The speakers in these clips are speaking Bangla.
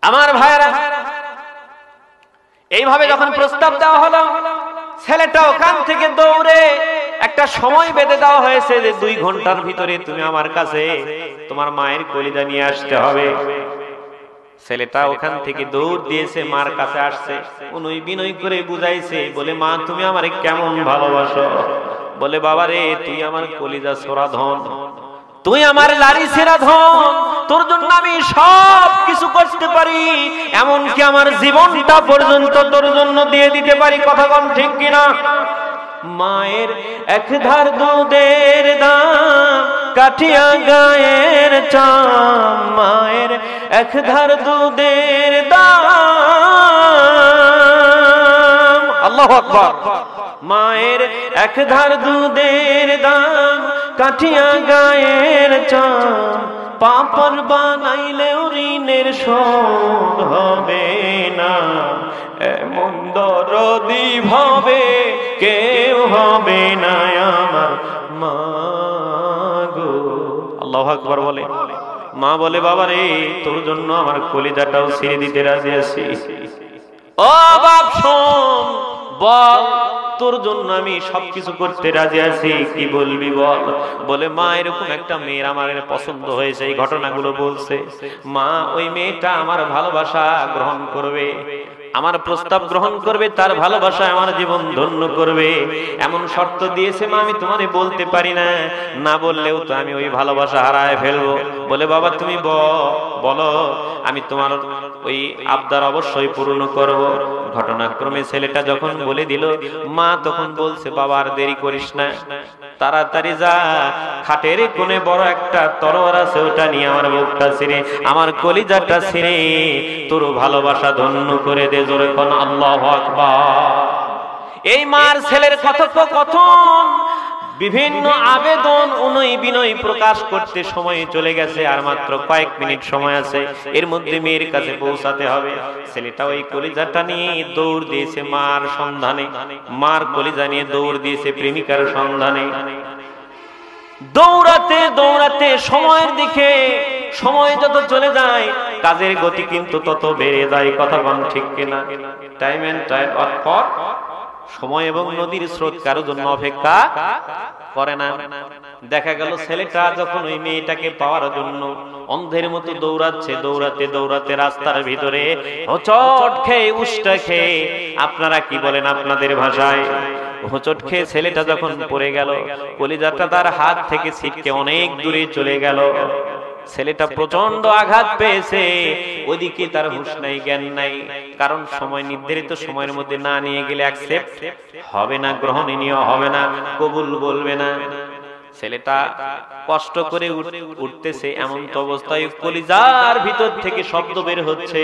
আমার ভাইরা, এইভাবে যখন প্রস্তাব দেওয়া হলো, ছেলেটা ওখান থেকে দৌড়ে একটা সময় বেঁধে দেওয়া হয়েছে যে 2 ঘন্টার ভিতরে তুমি আমার কাছে তোমার মায়ের কলিজা নিয়ে আসতে হবে। ছেলেটা ওখান থেকে দৌড় দিয়েছে, মার কাছে আসছে, উনি বিনয় করে বুঝাইছে, বলে মা তুমি আমারে কেমন ভালোবাসো? বলে বাবা রে, তুই আমার কলিজা ছোড়া ধন, তুই আমার লাড়ি ছেঁড়া ধন, তোর জন্য আমি সব কিছু করতে পারি, এমনকি আমার জীবনটা পর্যন্ত তোর জন্য দিয়ে দিতে পারি। কথা বল ঠিক কিনা? মায়ের এক ধার দুধের দাম কাঠিয়া গায়ের চাম, মায়ের এক ধার দুধের দাম, আল্লাহু আকবার, মায়ের এক ধার দুধের দাম কাঠিয়া গায়ের চাম, পাপড় বানাইলেও ঋণের শোধ হবে না, এমন দরদি ভাবে কেউ হবে না আমার মা গো। আল্লাহু আকবার বলে। মা বলে বাবা রে, তোর জন্য আমার কলিজাটাও ছেড়ে দিতে রাজি আছি। ও বাপ শোন, বল তোর জন্য আমি সবকিছু করতে রাজি আছি, কি বলবি বল? বলে মা এরকম একটা মেয়ের আমার পছন্দ হয়েছে, এই ঘটনাগুলো বলছে। মা ওই মেয়েটা আমার ভালোবাসা গ্রহণ করবে, আমার প্রস্তাব গ্রহণ করবে, তার ভালোবাসায় আমার জীবন ধন্য করবে, এমন শর্ত দিয়েছে। মা আমি তোমারে বলতে পারি না, না বললেও তো আমি ওই ভালোবাসা হারায় ফেলবো। বলে বাবা তুমি বলো, আমি তোমার ওই আবদার অবশ্যই পূর্ণ করব। ঘটনাক্রমে ছেলেটা যখন বলে দিল, মা তখন বলছে বাবা আর দেরি করিস না, তাড়াতাড়ি যা, খাটের কোণে বড় একটা তরোয়ার আছে, ওটা নিয়ে আমার বুকটা ছিঁড়ে, আমার কলিজাটা ছিঁড়ে তোর ভালোবাসা ধন্য করে দে। জোরে কোন আল্লাহু আকবার। এই মার ছেলের কথোপকথন, বিভিন্ন আবেদন, উনয় বিনয় প্রকাশ করতে সময় চলে গেছে, আর মাত্র কয়েক মিনিট সময় আছে, এর মধ্যে মেয়ের কাছে পৌঁছাতে হবে। ছেলেটা ওই কলিজাটা নিয়ে দৌড় দিয়েছে মার সন্ধানে, মার কলিজা নিয়ে দৌড় দিয়েছে প্রেমিকার সন্ধানে। দৌড়াতে দৌড়াতে সময়ের দিকে, সময় যত চলে যায় কাজের গতি কিন্তু তত বেড়ে যায়। কথা বল ঠিক কিনা? টাইম এন্ড টাইম অর, সময় এবং নদীর স্রোত কারোর জন্য অপেক্ষা করে না। দেখা গেল ছেলেটা যখন ওই মেয়েটাকে পাওয়ার জন্য অন্ধের মতো দৌড়াচ্ছে, দৌড়াতে দৌড়াতে রাস্তার ভিতরে হোঁচট খেয়ে, উষ্টা খেয়ে, আপনারা কি বলেন আপনাদের ভাষায়, হোঁচট খেয়ে ছেলেটা যখন পড়ে গেল, কলিজাটা তার হাত থেকে ছিটকে অনেক দূরে চলে গেল। ছেলেটা প্রচন্ড আঘাত পেয়েছে, ওইদিকে তার হুঁশ নাই, জ্ঞান নাই, কারণ সময় নির্ধারিত সময়ের মধ্যে না নিয়ে গেলে অ্যাকসেপ্ট হবে না, গ্রহণীয় হবে না, কবুল বলবে না। ছেলেটা কষ্ট করে উঠতেছে, এমন তো অবস্থায় কলিজার ভিতর থেকে শব্দ বের হচ্ছে,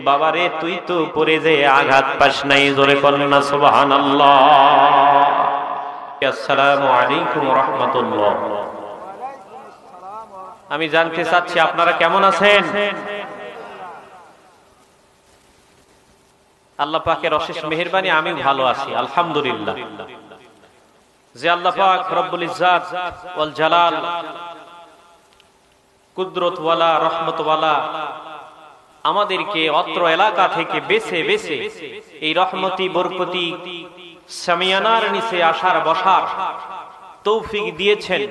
বাবারে তুই তো পড়ে যে আঘাত পাস নাই। জোরে কন্যা সুবহানাল্লাহ। আসসালামু আলাইকুম ওয়া রাহমাতুল্লাহ। আমি জানতে চাচ্ছি আপনারা কেমন আছেন? আল্লাহ পাকের অশেষ মেহেরবানি আমি ভালো আছি আলহামদুলিল্লাহ। যে আল্লাহ পাক রব্বুল ইজ্জাত ওয়াল জালাল, কুদরত ওয়ালা, রহমত ওয়ালা, আমাদেরকে অত্র এলাকা থেকে বেছে বেছে এই রহমতি বরকতি সামিয়ানার নিচে আসার বসার তৌফিক দিয়েছেন,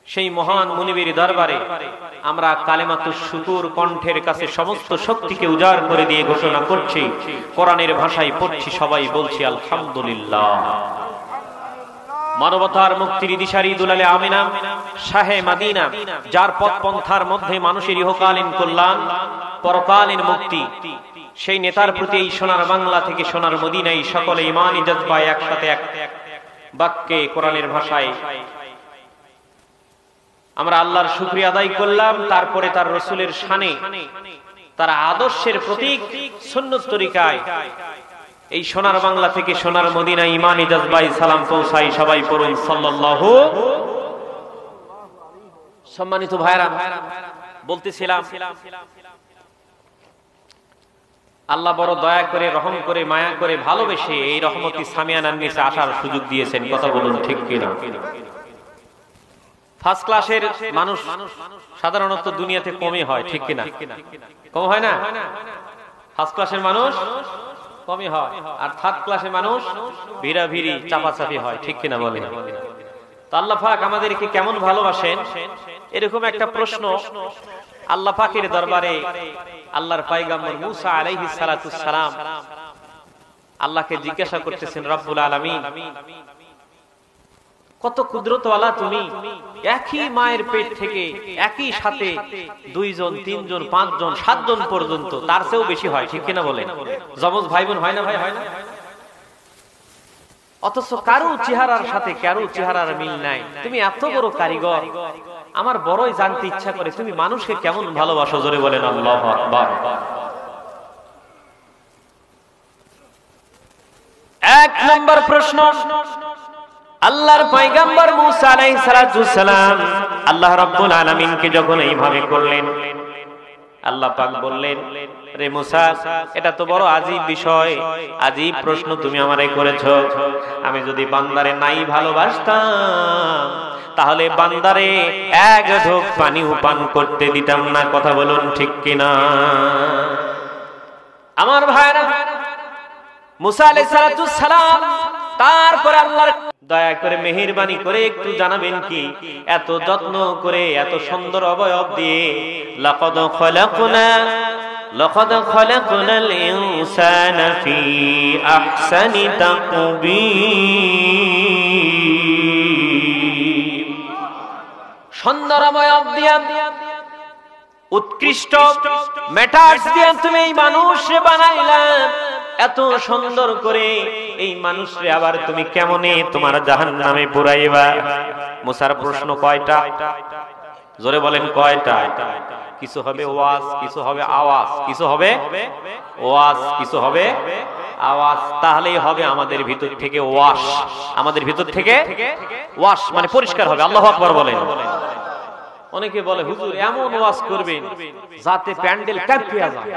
সেই মহান মুনিবের দরবারে আমরা কালেমাতুশ শুকুর কণ্ঠের কাছে সমস্ত শক্তিকে উজাড় করে দিয়ে ঘোষণা করছি, কোরআনের ভাষায় পড়ছি, সবাই বলছি আলহামদুলিল্লাহ। মানবতার মুক্তির দিশারি দুলালে আমিনা শাহে মাদিনা, যার পথ পন্থার মধ্যে মানুষের ইহকালীন কল্যাণ, পরকালীন মুক্তি, সেই নেতার প্রতি এই সোনার বাংলা থেকে সোনার মদিনায় সকলে ঈমানি জজবায় একসাথে এক বাক্যে কোরআনের ভাষায় আমরা আল্লাহর শুকরিয়া আদায় করলাম। তারপরে তার রাসূলের শানে, তার আদর্শের প্রতীক সুন্নাত তরিকায় এই সোনার বাংলা থেকে সোনার মদিনা ঈমানি জজবায় সালাম পৌঁছাই। সবাই পড়ুন সাল্লাল্লাহু। সম্মানিত ভাইরা, বলতেছিলাম আল্লাহ বড় দয়া করে, রহম করে, মায়া করে, ভালোবেসে এই রহমতি সামিয়ানার নিচে আসার সুযোগ দিয়েছেন। কথা বলুন ঠিক কিনা? ফার্স্ট ক্লাসের মানুষ সাধারণত দুনিয়াতে কমই হয়, ঠিক কিনা? কম হয় না? ফার্স্ট ক্লাসের মানুষ কমই হয়, আর থার্ড ক্লাসের মানুষ ভিড়াভিড়ি চাপাচাপি হয়, ঠিক কিনা বলেন? তো আল্লাহ পাক আমাদেরকে কেমন ভালোবাসেন, এরকম একটা প্রশ্ন আল্লাহ পাকের দরবারে আল্লাহর পয়গম্বর মুসা আলাইহিস সালাতুস সালাম আল্লাহকে জিজ্ঞাসা করতেছেন, রব্বুল আলামিন কত কুদরতওয়ালা তুমি, একই মায়ের পেট থেকে একই সাথে 2 জন 3 জন 5 জন 7 জন পর্যন্ত, তার চেয়েও বেশি হয়, ঠিক কিনা বলেন? যমজ ভাই বোন হয় না ভাই, হয় না? অথচ কারো চেহারার সাথে কারো চেহারার মিল নাই। তুমি এত বড় কারিগর, আমার বড়ই জানতে ইচ্ছা করে তুমি মানুষকে কেমন ভালোবাসো, জোরে বলেন আল্লাহু আকবার। এক নম্বর প্রশ্ন, আল্লাহর পয়গম্বর মুসা আলাইহিস সালাতুস সালাম আল্লাহ রাব্বুল আলামিনকে যখন এইভাবে করলেন, আল্লাহ পাক বললেন, রে মুসা, এটা তো বড় আজীব বিষয়, আজীব প্রশ্ন তুমি আমারে করেছো। আমি যদি বান্দারে নাই ভালোবাসতাম তাহলে বান্দারে এক ঢোক পানি পান করতে দিতাম না। কথা বলুন ঠিক কিনা? আমার ভাইরা, মুসা আলাইহিস সালাতুস সালাম তারপরে আল্লাহর দয়া করে মেহেরবানি করে একটু জানাবেন কি, এত যত্ন করে এত সুন্দর অবয়ব দিয়ে লাকাদ খলাকনাল ইনসানা ফি আহসানি তাকবীর, সুন্দর অবয়ব দিয়া উৎকৃষ্ট ম্যাটার্স দিয়ে তুমি এই মানুষকে বানাইলা, এত সুন্দর করে এই মানুষরে আবার তুমি কেমনে তোমার জাহান্নামে পুরাইবা? মুসার প্রশ্ন কয়টা? জোরে বলেন কয়টা? কিছু হবে ওয়াজ, কিছু হবে আওয়াজ, কিছু হবে ওয়াজ, কিছু হবে আওয়াজ। তাহলেই হবে আমাদের ভিতর থেকে ওয়াশ, আমাদের ভিতর থেকে ওয়াশ মানে পরিষ্কার হবে। আল্লাহু আকবার বলেন। অনেকে বলে হুজুর এমন ওয়াজ করবেন যাতে প্যান্ডেল কাঁপিয়া যায়।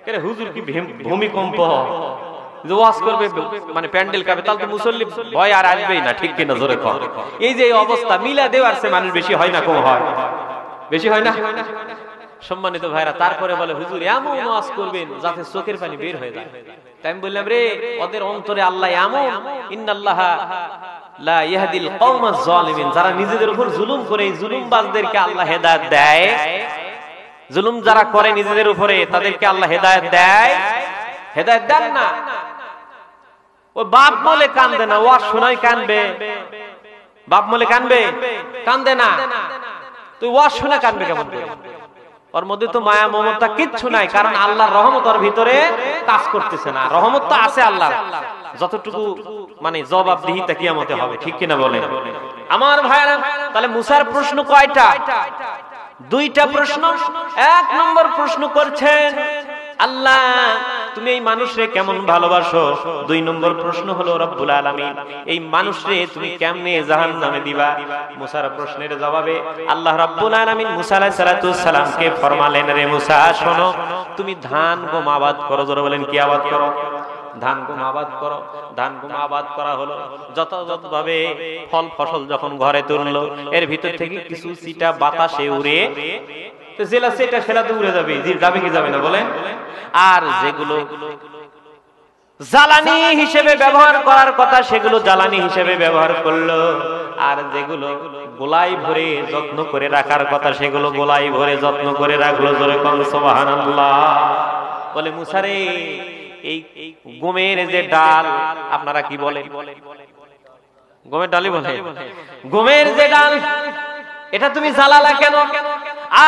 কেন হুজুর কি ভূমিকম্প ওয়াজ করবে মানে প্যান্ডেল কাঁপে? তাহলে তো মুসল্লি ভয় আর আসবেই না, ঠিক কিনা? জোরে কর। এই যে অবস্থা, মিলা দেওয়ার চেয়ে মানুষ বেশি হয় না কম হয়? বেশি হয় না? সম্মানিত ভাইরা, তারপরে বলে হুজুর এমন ওয়াজ করবেন যাতে চোখের পানি বের হয়ে যায়। তাই আমি বললাম, রে ওদের অন্তরে আল্লাহ এমন, ইন্নাল্লাহা লা ইয়াহদিল কওমাজ জালিমিন, যারা নিজেদের উপর জুলুম করে এই জুলুমবাজদেরকে আল্লাহ হেদায়েত দেয়। জুলুম যারা করে নিজেদের উপরে তাদেরকে আল্লাহ হেদায়েত দেয়, হেদায়েত দেন না। ও বাপ বলে কান্দে না, ওয়াজ শোনাই কানবে। বাপ বলে কানবে, কান্দে না। তুই ওয়াজ শুনে কানবে কেমন করে? ওর মধ্যে তো মায়া মমতা কিচ্ছু নাই, কারণ আল্লাহর রহমত ওর ভিতরে কাজ করতেছে না। রহমত তো আছে আল্লাহর, যতটুকু মানে জবাবদিহিতা কিয়ামতে হবে, ঠিক কিনা বলেন? আমার ভাইরা, তাহলে মুসার প্রশ্ন কয়টা? 2টা প্রশ্ন। এক নম্বর প্রশ্ন করছেন, আল্লাহ তুমি এই মানুষরে কেমন ভালোবাসো। 2 নম্বর প্রশ্ন হলো, রব্বুল আলামিন এই মানুষরে তুমি কেমনে জাহান্নামে দিবা। মুসার প্রশ্নের জবাবে আল্লাহ রব্বুল আলামিন মুসা আলাইহিস সালাতুস সালামকে ফরমালেন, রে মুসা শোনো, তুমি ধান গম আবাদ করো। জোরে বলেন কি আবাদ করো? ধান গম আবাদ করো। ধান গম আবাদ করা হলো, যথাযথভাবে ফল ফসল যখন ঘরে তুললো, এর ভিতর থেকে কিছু ছিটা বাতাসে উড়ে, তো জেলা সেটা সেটা তো উড়ে যাবে, যাবে কি যাবে না বলেন? আর যেগুলো জ্বালানি হিসেবে ব্যবহার করার কথা সেগুলো জ্বালানি হিসেবে ব্যবহার করলো, আর যেগুলো গোলাই ভরে যত্ন করে রাখার কথা সেগুলো গোলাই ভরে যত্ন করে রাখলো। জোরে কোন সুবহানাল্লাহ। বলে মুসা রে, এই গমের যে ডাল আপনারা কি বলেন? গমের ডালই বলে। গমের যে ডাল এটা তুমি জ্বালালা কেন?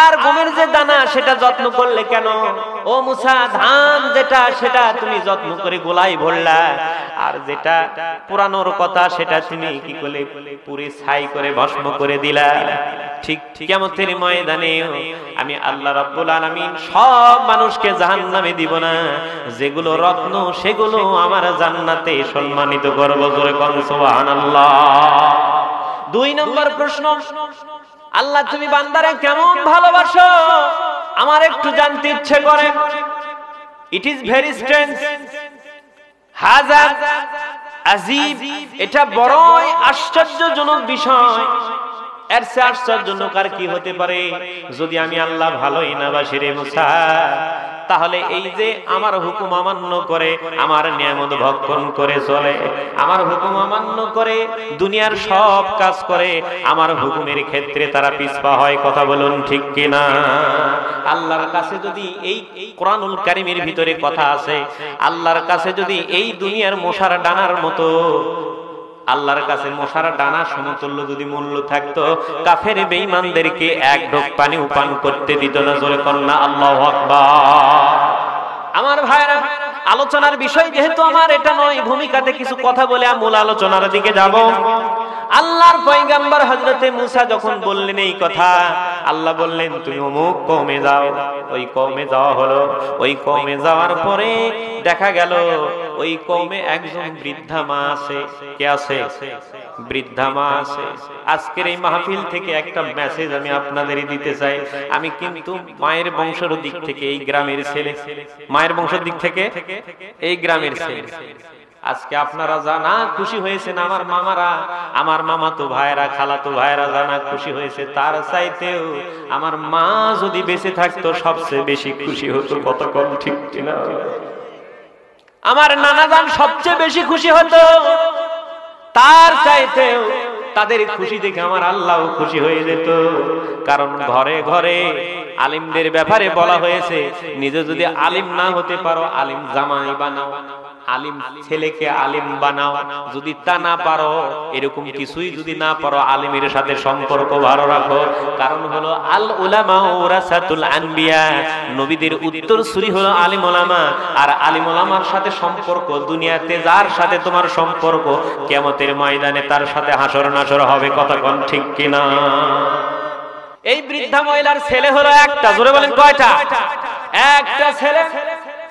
আর গমের যে দানা সেটা যত্ন করলে কেন? ও মুসা, ধান যেটা সেটা তুমি যত্ন করে গোলাই ভরলা, আর যেটা পুরানোর কথা সেটা তুমি কি করলে? পুরে ছাই করে ভস্ম করে দিলা। ঠিক কিয়ামতের ময়দানে আমি আল্লাহ রাব্বুল আলামিন সব মানুষকে জাহান্নামে দিব না, যেগুলো রত্ন সেগুলো আমার জান্নাতে সম্মানিত করব। জোরে কোন সুবহানাল্লাহ। 2 নম্বর প্রশ্ন, আল্লাহ তুমি বান্দারে কেমন ভালোবাসো আমার একটু জানতে ইচ্ছে করে। ইট ইজ ভেরি স্ট্রেঞ্জ, হাজার আজীব, এটা বড়ই আশ্চর্যজনক বিষয়। এর চেয়ে আশ্চর্যজনক আর কি হতে পারে? যদি আমি আল্লাহ ভালোই না বাসি রে মুসা, তাহলে এই যে আমার হুকুম অমান্য করে, আমার নিয়ামত ভক্ষণ করে চলে, আমার হুকুম অমান্য করে দুনিয়ার সব কাজ করে, আমার হুকুমের ক্ষেত্রে তারা পিছপা হয়, কথা বলুন ঠিক কিনা? আল্লাহর কাছে যদি এই কোরআনুল কারীমের ভিতরে কথা আছে, আল্লাহর কাছে যদি এই দুনিয়ার মশার ডানার মতো, আল্লাহর কাছে মশার ডানা সমতুল্য যদি মূল্য থাকতো, কাফের বেঈমানদেরকে এক ঢোক পানি পান করতে দিত না। জোরে কন্না আল্লাহু আকবার। আমার ভাইরা, আলোচনার বিষয় যেহেতু আমার এটা নয়, ভূমিকাতে কিছু কথা বলে মূল আলোচনার দিকে যাব। আল্লাহর পয়গম্বর হযরতে মুসা যখন বললেন এই কথা, আল্লাহ বললেন তুমি অমুক কওমে যাও। ওই কওমে যাওয়া হলো। ওই কওমে যাওয়ার পরে দেখা গেল ওই কওমে একজন বৃদ্ধা মা আছে। কে আছে? বৃদ্ধা মা আছে। আজকের এই মাহফিল থেকে একটা মেসেজ আমি আপনাদের দিতে চাই। আমি কিন্তু মায়ের বংশের দিক থেকে এই গ্রামের ছেলে, মায়ের বংশের দিক থেকে এই গ্রামের ছেলে। আজকে আপনারা জানা খুশি হয়েছেন, আমার মামারা, আমার মামাতো ভাইরা, খালাতো ভাইরা জানা খুশি হয়েছে। তার চাইতেও আমার মা যদি বেঁচে থাকতো সবচেয়ে বেশি খুশি হতো। কতক্ষণ ঠিক কিনা? আমার নানা জান সবচেয়ে বেশি খুশি হতো। তার চাইতেও তাদের খুশি দেখে আমার আল্লাহও খুশি হয়ে যেত। কারণ ঘরে ঘরে আলিমদের ব্যাপারে বলা হয়েছে, নিজে যদি আলিম না হতে পারো আলিম জামাই বানাও, আলিম ছেলেকে আলিম বানাও। যদি তা না পারো, এরকম কিছুই যদি না পারো, আলিমের সাথে সম্পর্ক ভালো রাখো। কারণ হলো আল উলামা ওয়ারাসাতুল আনবিয়া, নবীদের উত্তরসূরি হলো আলিম উলামা। আর আলিম উলামার সাথে সম্পর্ক, দুনিয়াতে যার সাথে তোমার সম্পর্ক, কিয়ামতের ময়দানে তার সাথে হাসর নাসর হবে। কতক্ষণ ঠিক কিনা? এই বৃদ্ধা মহিলার ছেলে হলো একটা। জোরে বলেন কয়টা? একটা ছেলে।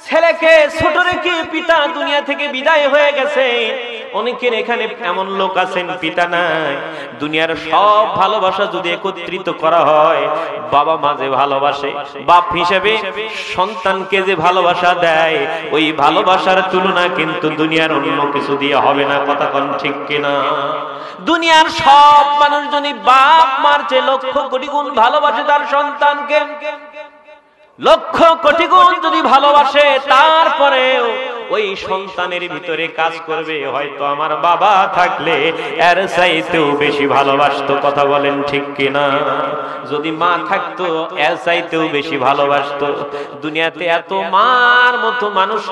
ছেলেকে ছোট রেখে পিতা দুনিয়া থেকে বিদায় হয়ে গেছে। অনেকের এখানে এমন লোক আছেন পিতা নাই। দুনিয়ার সব ভালোবাসা যদি একত্রিত করা হয়, বাবা মা যে ভালোবাসে, বাপ হিসেবে সন্তানকে যে ভালোবাসা দেয়, ওই ভালোবাসার তুলনা কিন্তু দুনিয়ার অন্য কিছু দিয়ে হবে না। কথা কোন ঠিক কিনা? দুনিয়ার সব মানুষ যদি বাপ মার চেয়ে লক্ষ কোটি গুণ ভালোবাসে তার সন্তানকে, লক্ষ কোটি গুণ যদি ভালোবাসে, তারপরেও ওই সন্তানের ভিতরে কাজ করবে হয়তো আমার বাবা থাকলে এর চাইতেও বেশি ভালোবাসতো। কথা বলেন ঠিক কিনা? যদি মা থাকতো এর চাইতেও বেশি ভালোবাসতো। দুনিয়াতে এত মার মতো মানুষ,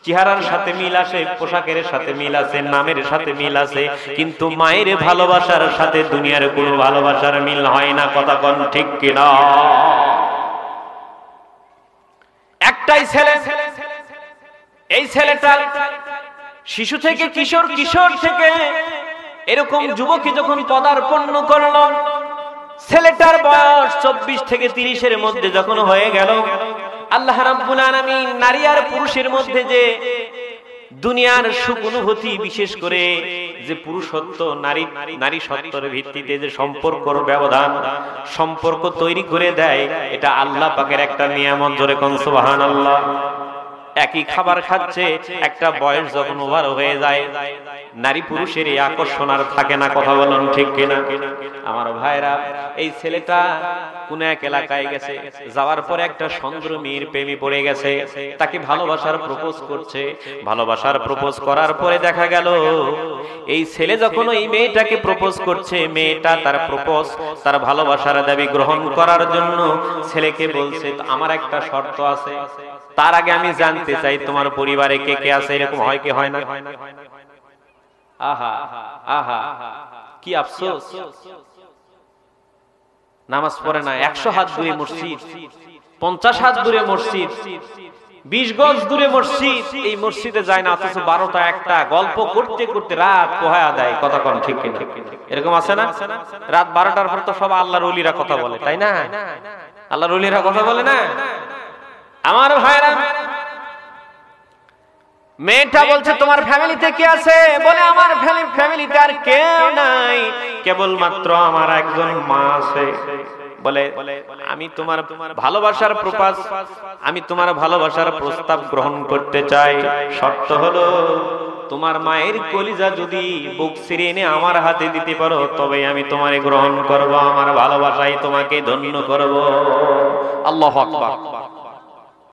চেহারার সাথে মিল আছে, পোশাকের সাথে মিল আছে, নামের সাথে মিল আছে, কিন্তু মায়ের ভালোবাসার সাথে দুনিয়ার কোনো ভালোবাসার মিল হয় না। কথা কোন ঠিক কিনা? একটাই ছেলে। এই ছেলেটা শিশু থেকে কিশোর, কিশোর থেকে এরকম যুবকী যখন পদার্পণ করল, ছেলেটার বয়স 24 থেকে 30-এর মধ্যে যখন হয়ে গেল, আল্লাহ রাব্বুল আলামিন নারী আর পুরুষের মধ্যে যে দুনিয়ার সুখ অনুভূতি, বিশেষ করে যে পুরুষত্ব নারী সত্ত্বের ভিত্তিতে যে সম্পর্কর ব্যবধান, সম্পর্ক তৈরি করে দেয়, এটা আল্লাহ পাকের একটা নিয়ামত। জোরে কোন সুবহানাল্লাহ। একই খাবার খাচ্ছে, একটা বয়স যখন ওভার হয়ে যায়, নারী পুরুষের এই আকর্ষণ আর থাকে না। কথা বলুন ঠিক কিনা? আমার ভাইরা, এই ছেলেটা কোন এক এলাকায় গেছে, যাওয়ার পরে একটা সুন্দর মেয়ের প্রেমে পড়ে গেছে, তাকে ভালোবাসার প্রপোজ করছে। ভালোবাসার প্রপোজ করার পরে দেখা গেল এই ছেলে যখন ওই মেয়েটাকে প্রপোজ করছে, মেয়েটা তার প্রপোজ, তার ভালোবাসার দাবি গ্রহণ করার জন্য ছেলেকে বলছে, আমার একটা শর্ত আছে। তার আগে আমি জানতে চাই তোমার পরিবারে কে কে আছে? এরকম হয় কি হয় না? আহা আহা, কি আফসোস! নামাজ পড়ে না, 100 হাত দূরে মসজিদ, 50 হাত দূরে মসজিদ, 20 গজ দূরে মসজিদ, এই মসজিদে যায় না, অথচ 12টা 1টা গল্প করতে করতে রাত পোহায়া দেয়। কথা কোন ঠিক কিনা? এরকম আছে না? রাত 12টার পর তো সব আল্লাহর ওলিরা কথা বলে, তাই না? আল্লাহর ওলিরা কথা বলে না? আমার ভাইরা, মেয়েটা বলছে তোমার ফ্যামিলিতে কে আছে? বলে আমার ফ্যামিলিতে আর কেউ নাই, কেবলমাত্র আমার একজন মা আছে। বলে আমি তোমার ভালোবাসার প্রপোজ, আমি তোমার ভালোবাসার প্রস্তাব গ্রহণ করতে চাই। শর্ত হলো তোমার মায়ের কলিজা যদি বুক ছিঁড়ে এনে আমার হাতে দিতে পারো তবে আমি তোমারে গ্রহণ করব, আমার ভালোবাসায় তোমাকে ধন্য করব। আল্লাহু আকবার।